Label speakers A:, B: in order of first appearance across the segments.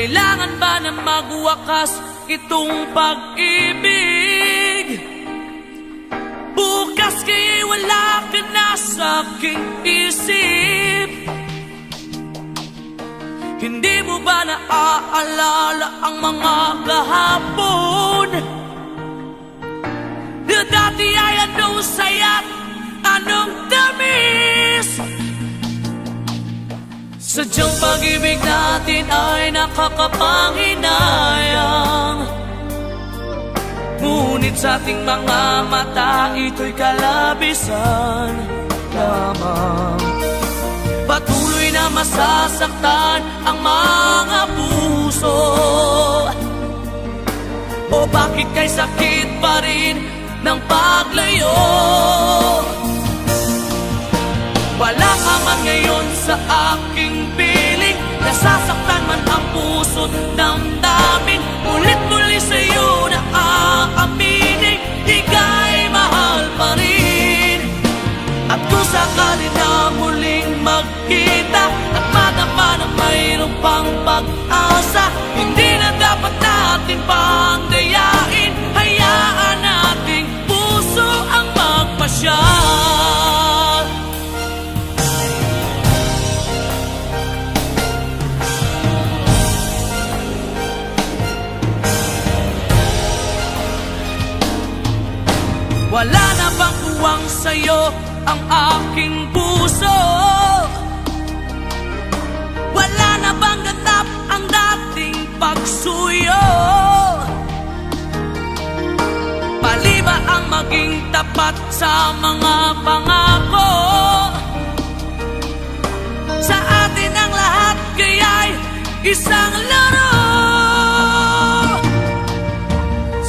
A: Kailangan ba na magwakas itong pag-ibig? Bukas kaya'y wala ka na sa aking isip. Hindi mo ba naaalala ang mga kahapon? Na dati ay anong saya't anong tamis. Sadyang pag-ibig natin ay nakakapanghinayang, ngunit sa ating mga mata ito'y kalabisan lamang. Patuloy na masasaktan ang mga puso. O bakit kay sakit pa rin ng paglayo? Wala ka man ngayon sa aking piling, nasasaktan man ang puso't damdamin. Ulit-muli sa'yo na aaminin, ika'y mahal pa rin. At kung sakali na muling magkita at madama na mayroong pang pag-asa, hindi na dapat natin pang dayain. Hayaan nating puso ang magpasya. Wala na bang uwang sa'yo ang aking puso? Wala na bang ganap ang dating pagsuyo? Mali ba ang maging tapat sa mga pangako? Sa atin ang lahat kaya'y isang laro.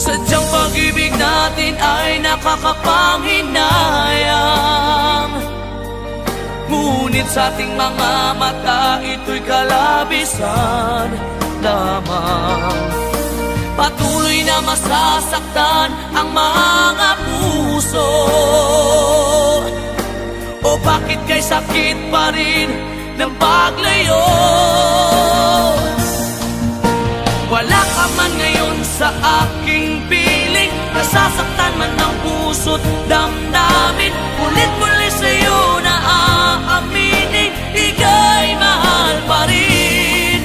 A: Sadyang pag-ibig natin ay nakakapanghinayang, ngunit sa ating mga mata ito'y kalabisan lamang. Patuloy na masasaktan ang mga puso. O bakit kay sakit pa rin ng paglayo? Wala ka man ngayon sa aking piling, nasasaktan man ang puso't damdamin. Ulit-muli sa'yo na aaminin, ika'y mahal pa rin.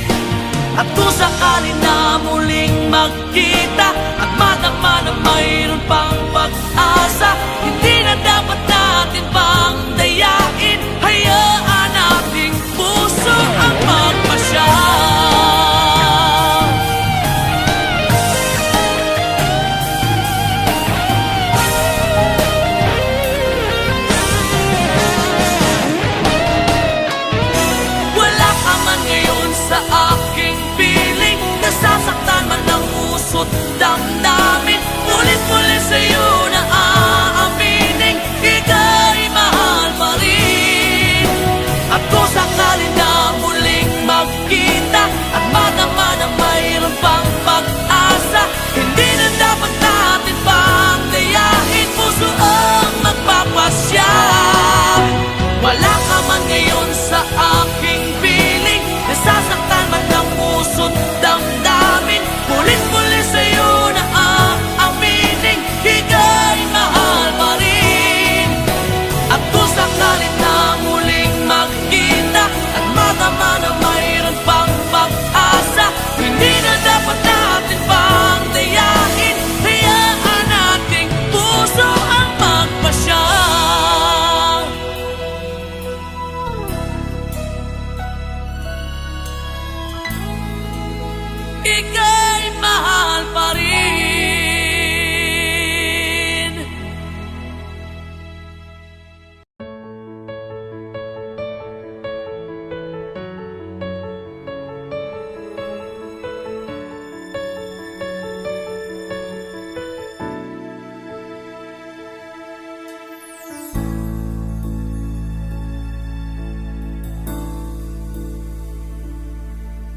A: At kung sakali na muling magkita at madama na mayroon pang pag-asa, hindi na dapat natin pang dayain. Hayaan nating puso ang magpasya. Nasasaktan man ang puso't damdamin. Ulit-muli sa'yo na aaminin, ika'y mahal pa rin. At kung sakali na muling magkita at madama na mayroon pang pag-asa, hindi na dapat natin pang dayain. Puso ang magpapasya. Wala ka man ngayon sa aking piling, nasasaktan man ang puso't damdamin. Ulit-muli sa'yo na aaminin, ika'y mahal pa rin. At kung sakalit na muling magkita at madama na mayroon pang pag-asa, hindi na dapat natin pang dayain. Hayaan nating puso ang magpasya. Ika'y mahal pa rin.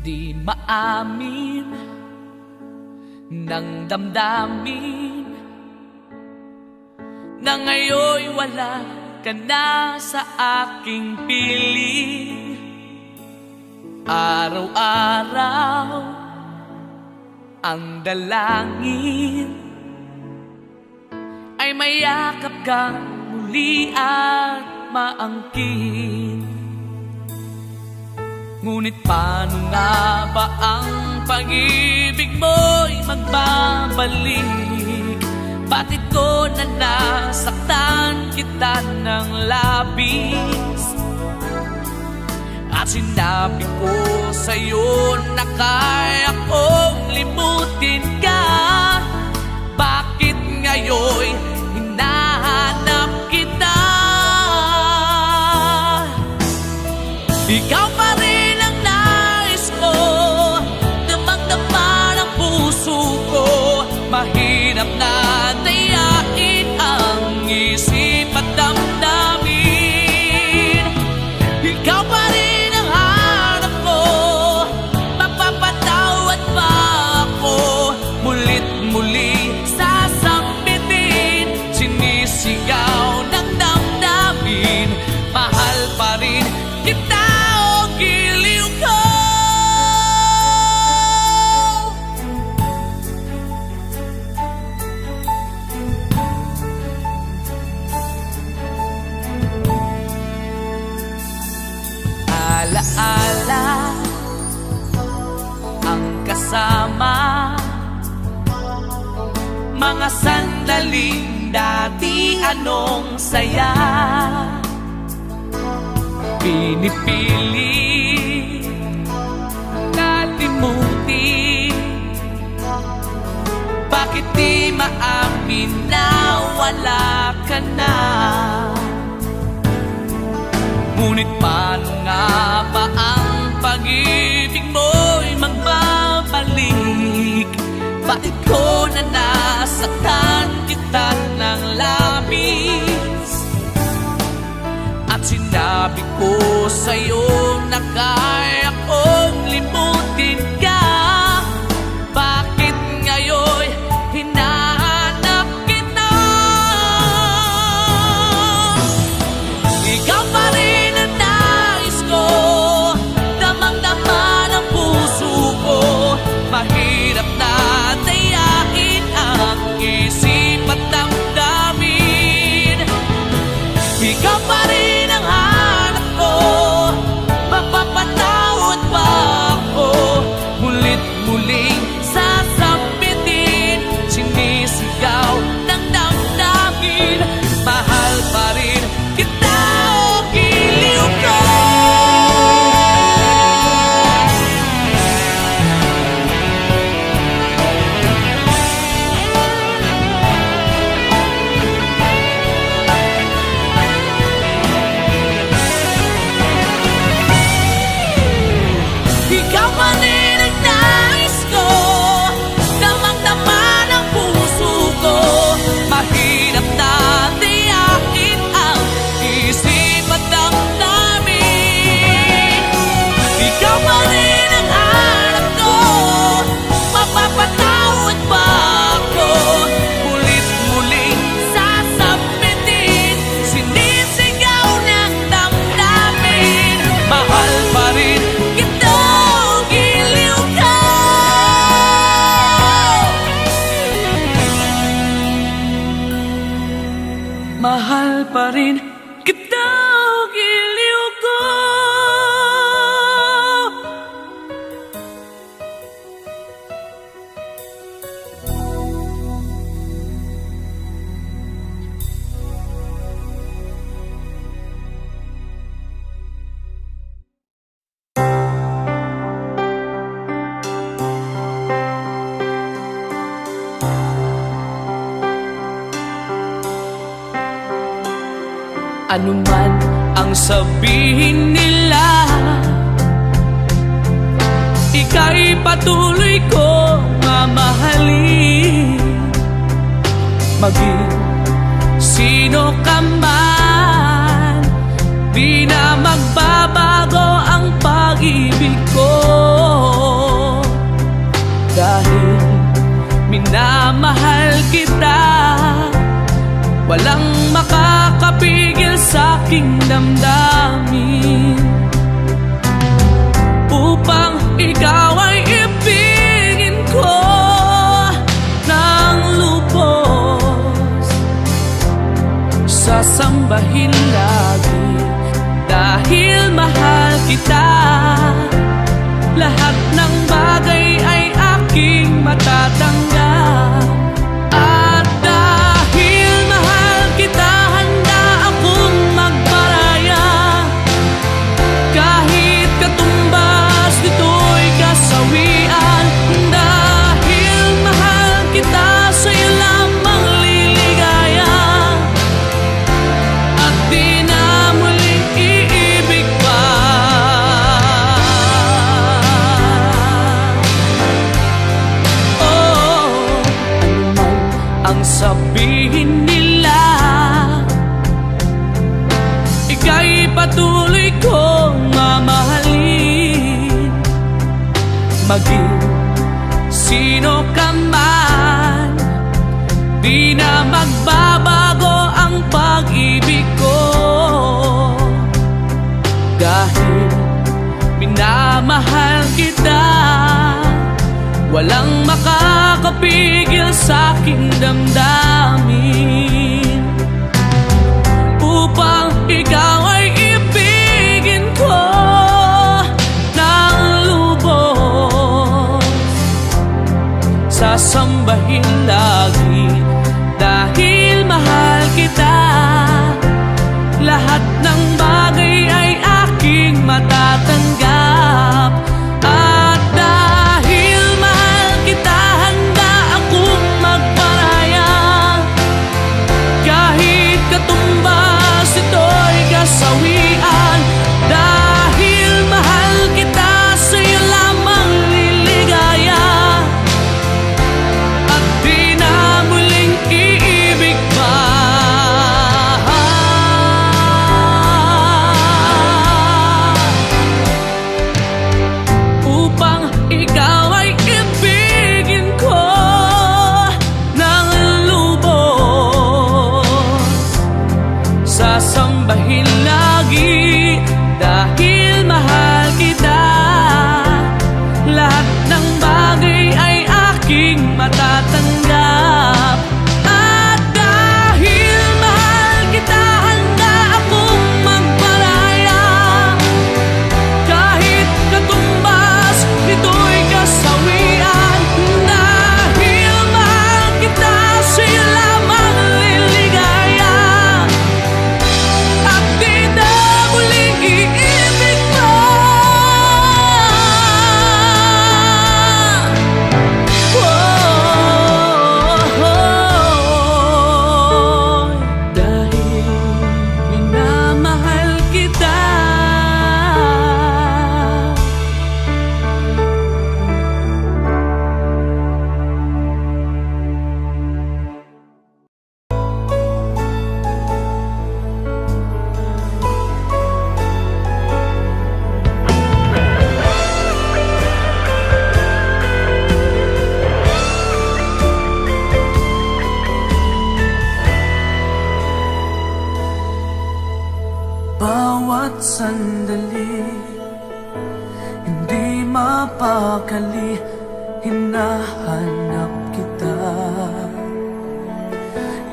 A: Di maamin ng damdamin na ngayon'y wala ka na sa aking piling. Araw-araw ang dalangin ay mayakap kang muli at maangkin. Ngunit paano nga ba ang pag-ibig mo'y magbabalik? Bakit ko na nasaktan kita ng labis? At sinabi ko sa'yo na kaya kong limutin ka. Bakit ngayon hinahanap kita? Ikaw pa rin ang nais ko, damang-dama ng puso ko. Mahirap na dayain ang isip at damdamin. Ikaw pa rin ang hanap ko, mapapatawad pa ako. Mulit muli sasambitin, sinisigaw ng damdamin. Mahal pa rin kita o giliw ko. Alaala ang kasama, mga sandaling dati anong saya. Pinipili kalimutin, bakit di maamin na wala ka na? Ngunit paano nga ba ang pag-ibig mo'y magbabalik? Bakit ko na nasaktan kita ng labis? At sinabi ko sa'yo na kaya kong limutin ka. Bakit ngayon hinahanap kita? Ikaw pa rin ang nais ko, damang-dama ng puso ko. Mahirap na dayain ang isip at damdamin. Ikaw pa rin ang hanap ko, mapapatawad pa ako. Mulit-muling sasambitin, sinisigaw ng damdamin. Mahal pa rin kita o giliw ko. Ikaw pa rin ang nais ko, damang-dama ng puso ko. Mahirap na dayain ang isip at damdamin. Ikaw pa rin ang hanap ko, mapapatawad pa ako. Mulit-muling sasambitin, sinisigaw ng damdamin. Mahal pa rin kita o giliw ka. Mahal pa rin kita o giliw ko. Ano man ang sabihin nila, ika'y patuloy ko mamahalin. Maging sino ka man, di na magbabago ang pag-ibig ko. Dahil minamahal kita, walang makakapigil sa aking damdamin. Upang ikaw ay ibigin ko, sasambahin lagi. Dahil mahal kita, lahat ng bagay ay aking matatanggap. At dahil mahal kita, handa akong magparaya. Kahit katumbas nito'y kasawian. Dahil mahal kita, sa'yo lamang liligaya. At di na muling iibig pa. Oh, anuman ang sabihin nila, ika'y patuloy kong mamahalin. Maging sino ka man, di na magbabago ang pag-ibig ko. Dahil minamahal kita, walang makakapigil sa aking damdamin. Upang ikaw ay ibigin ko ng lubos, sasambahin lagi. Dahil mahal kita, lahat ng bagay ay aking matatanggap. At dahil mahal kita, handa akong magparaya. Kahit katumbas ito'y kasawian. Dahil mahal kita, sa'yo lamang liligaya. At di na muling iibig pa. Upang ikaw ay ibigin ko ng lubos, sasambahin lagi. Dahil mahal kita, lahat ng bagay ay aking matatanggap. At dahil mahal kita, handa akong magparaya. Kahit katumbas nito'y kasawian. Dahil mahal kita, sa'yo lamang liligaya. At di na muling iibig pa. Dahil minamahal kita. Bawat sandali, hindi mapakali, hinahanap kita.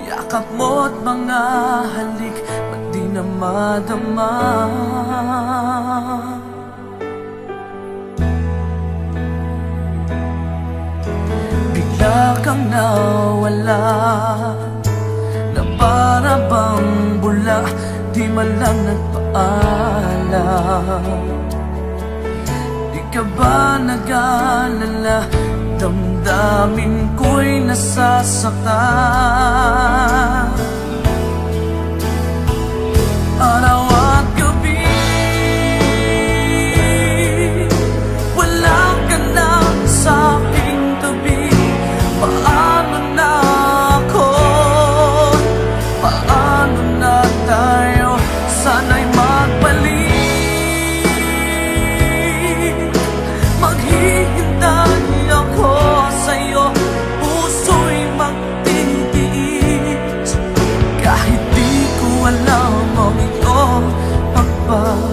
A: Yakap mo't mga halik, ba't di na madama? Bigla kang nawala, na para bang bula, di man lang nagpaalam. Di ka ba nag-alala, damdamin ko'y nasasaktan. Araw at gabi, wala ka na sa aking tabi. Paano na ako? Paano na tayo? Sana'y magbalik. Maghihintay ako sa'yo, puso'y magtitiis. Kahit di ko alam ang ito pagbabalik.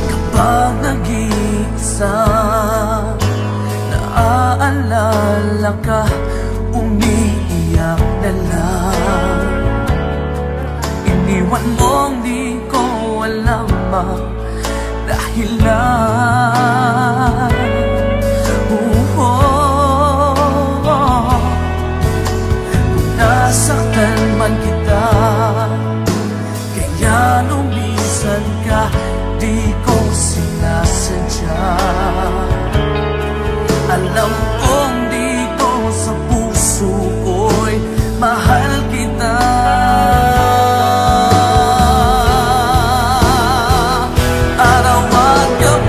A: Kapag nag-iisa, naaalala naalala ka, umiiyak na lang. Iniwan mong di ko alam ang dahilan. Kung nasaktan man kita, kaya lumisan ka, di ko sinasadya. Alam kong dito sa puso ko'y mahal kita. Araw at gabi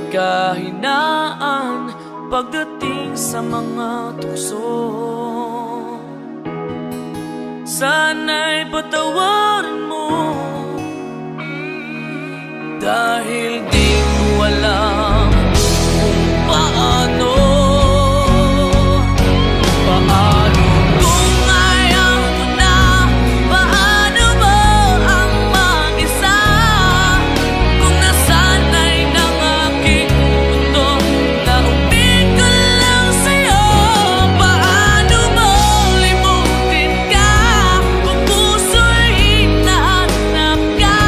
A: kahinaan pagdating sa mga tukso. Sana'y patawarin mo, dahil di ko alam kung paano. Paano kung ayaw mo na? Paano mo ang mag-isa? Kung nasanay ng aking mundo, naubig ko lang sa'yo. Paano mo limutin ka kung puso'y hinahanap ka?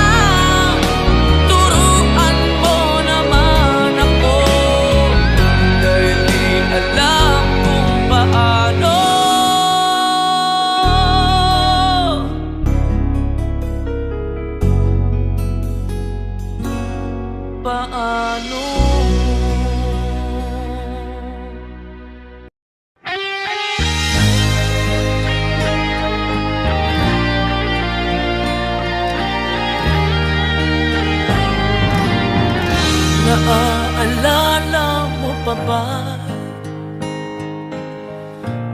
A: Turuan mo naman ako, dahil di alam kung paano. Paano? Naaalala mo pa ba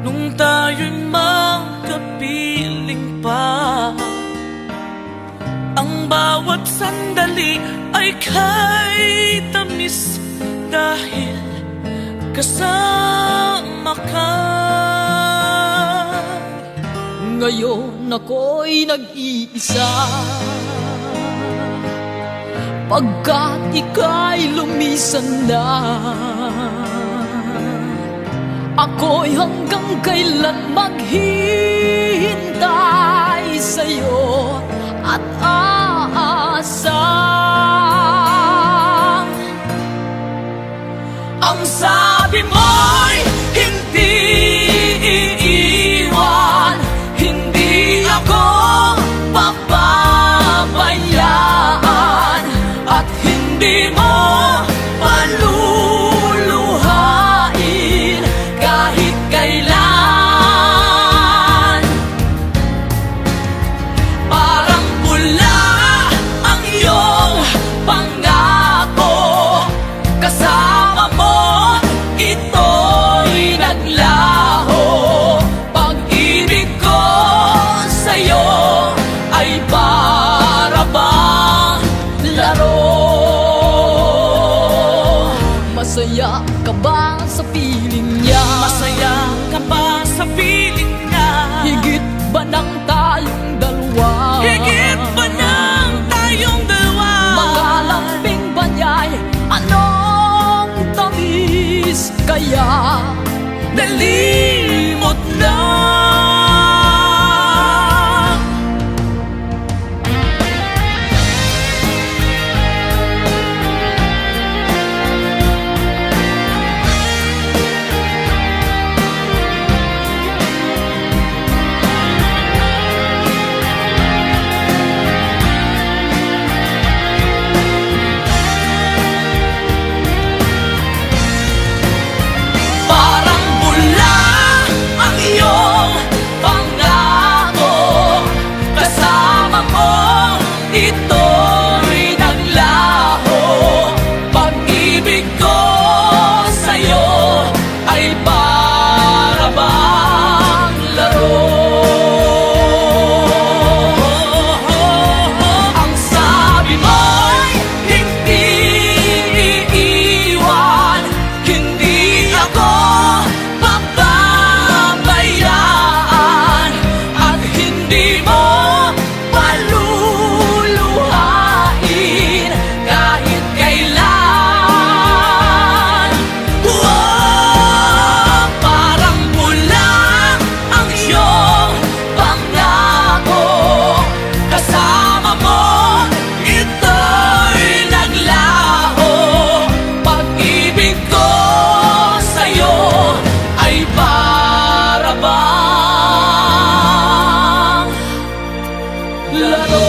A: nung tayo'y magkapiling pa? Ang bawat sandali ay kay tamis dahil kasama ka.
B: Ngayon ako'y nag-iisa, pagkat ika'y lumisan na. Ako'y hanggang kailan maghihintay sa'yo at aasa.
A: Ang sabi mo'y hindi iiwan, hindi ako papabayaan, at hindi mo paluluhain kahit kailan. Parang pula ang iyong pangako, kasama mo ito'y naglaho. Pag-ibig ko sa'yo ay para bang laro.
B: Masaya ka ba sa piling niya?
A: Masaya ka ba sa piling niya?
B: Higit ba ng tayong dalawa?
A: Higit ba ng tayong dalawa?
B: Mga lambing ba niya'y anong tamis kaya?
A: Nalimot na. Parang bula ang iyong pangako, kasama mo ito'y naglaho. Pag-ibig ko sa'yo ay para bang laro. Ang sabi mo'y hindi iiwan, hindi ako papabayaan, at hindi mo paluluhain kahit kailan. Parang pula ang iyong pangako, kasama mo ito'y naglaho. Pag-ibig ko sa'yo ay para bang laro.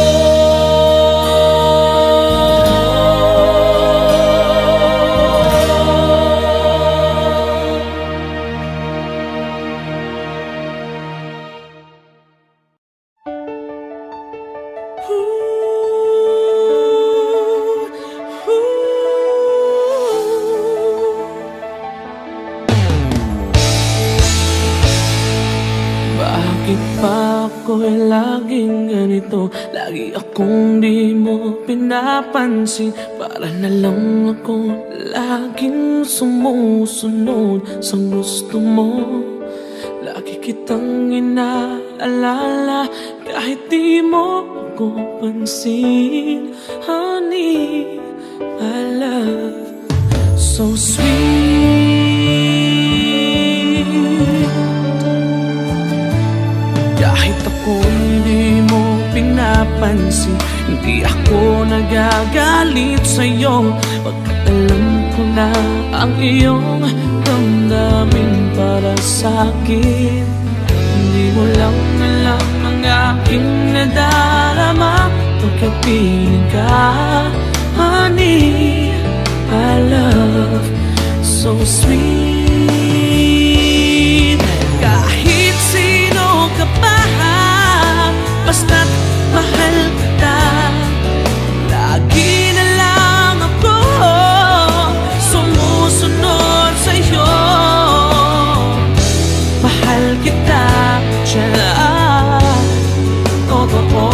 C: pa ako'y laging ganito, lagi akong di mo pinapansin. Para na lang ako laging sumusunod sa gusto mo. Lagi kitang inaalala kahit di mo ako pansin. Honey, my love, so sweet. Kahit ako hindi mo pinapansin, hindi ako nagagalit sa'yo, pagkat alam ko na ang iyong damdamin para sa'kin. Hindi mo lang alam ang aking nadarama pagkapiling ka. Honey, my love, so sweet. Kahit sino ka pa, basta't mahal kita, lagi na lang ako sumusunod sa'yo. Mahal kita, siya totoo.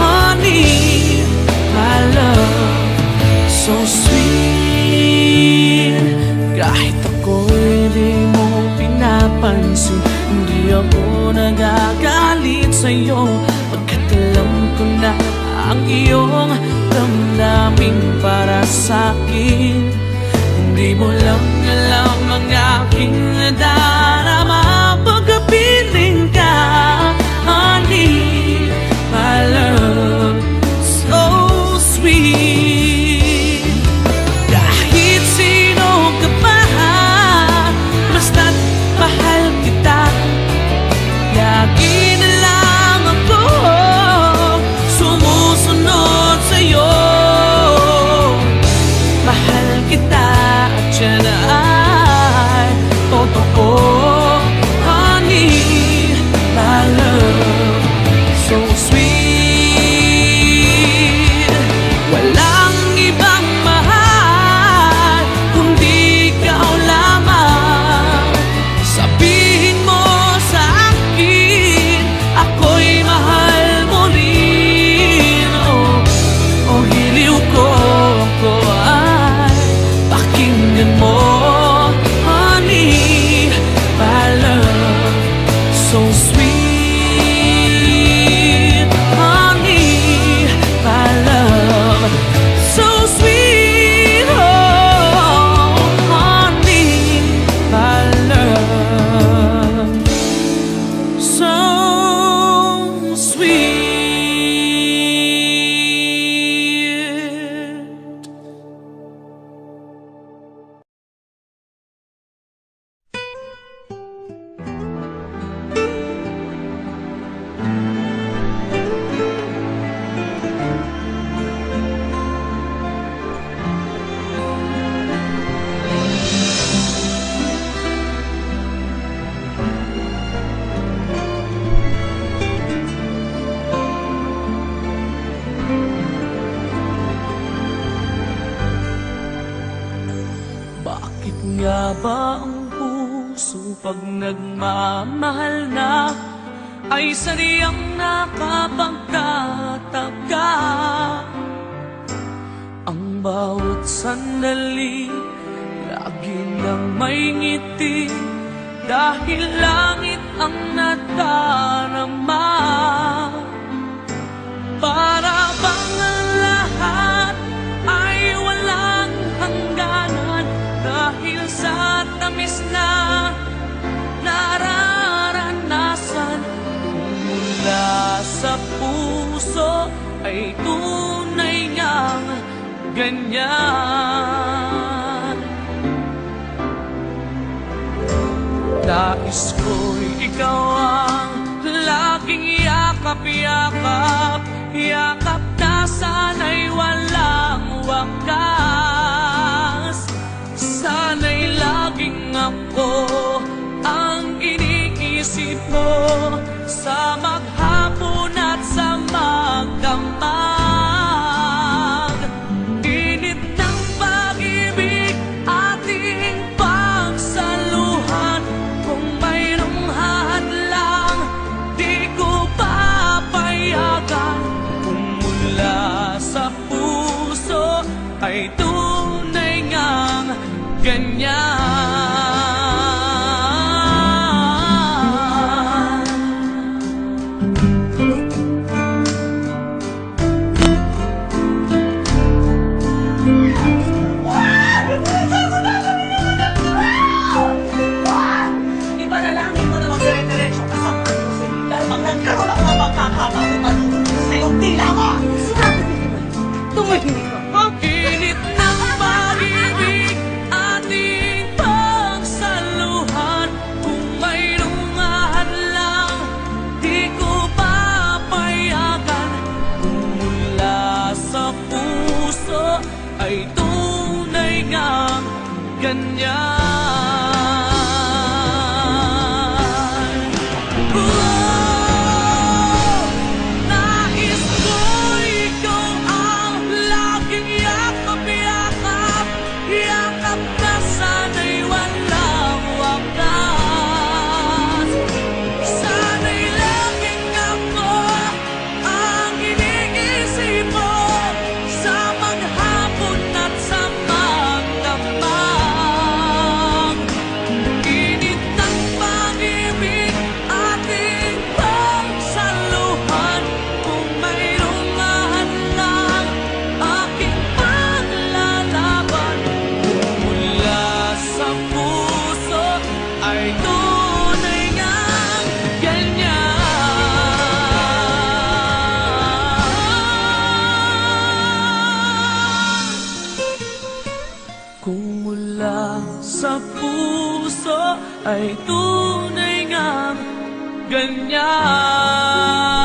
C: Honey, my love, so sweet. Kahit ako'y di mo pinapansin, hindi ako nagagalit sa'yo, pagkat alam ko na ang iyong damdamin para sa'kin. Hindi mo lang alam ang aking nadarama pagkapiling ka. Honey, my love, so sweet. Kahit sino ka pa, basta't mahal kita, lagi na lang ako sumusunod sa'yo. Mahal kita at siya na ay totoo. Honey, my love, so sweet. Walang ibang mahal kundi ikaw lamang. Sabihin mo sa akin, ako'y mahal mo rin. Oh, hiliw ko ay pakinggan mo. Honey, my love, so sweet. Honey, my love, so sweet. Oh, honey, my love, so sweet. Bakit nga ba ang puso pag nagmamahal na ay sadyang nakapagtataka? Ang bawat sandali lagi nang may ngiti, dahil langit ang nadarama. Para bang ang lahat ay walang hangganan, dahil sa tamis na nararanasan mula sa puso ay tunay ngang ganyan. Nais ko'y ikaw ang laging yakap-yakap, yakap na sana'y walang wakas. Sana'y laging ako ang iniisip mo, sa maghapon at sa magdamag. Init ng pag-ibig ating pagsaluhan, kung mayroong hadlang Iba na lang, hindi mo na magdire-diretso ka sa mga dahil pag nagkaroon ako ng magkakataon sa iyong tila mo!
B: Tumahimik ka, ha?
C: Init ng pag-ibig, ating pagsaluhan. Kung mayroong hadlang, di ko papayagan. Kung mula sa puso ay tunay ngang ganyan. Nais ko ikaw ang laging yakap-yakap, yakap na sana'y walang wakas. Sana'y laging ako ang iniisip mo sa maghapon at sa magdamag. Init ng pag-ibig, ating pagsaluhan. Kung mayroong hadlang, aking paglalaban. Kung mula sa puso ay tunay ngang ganyan. Kung mula sa puso ay tunay ngang ganyan.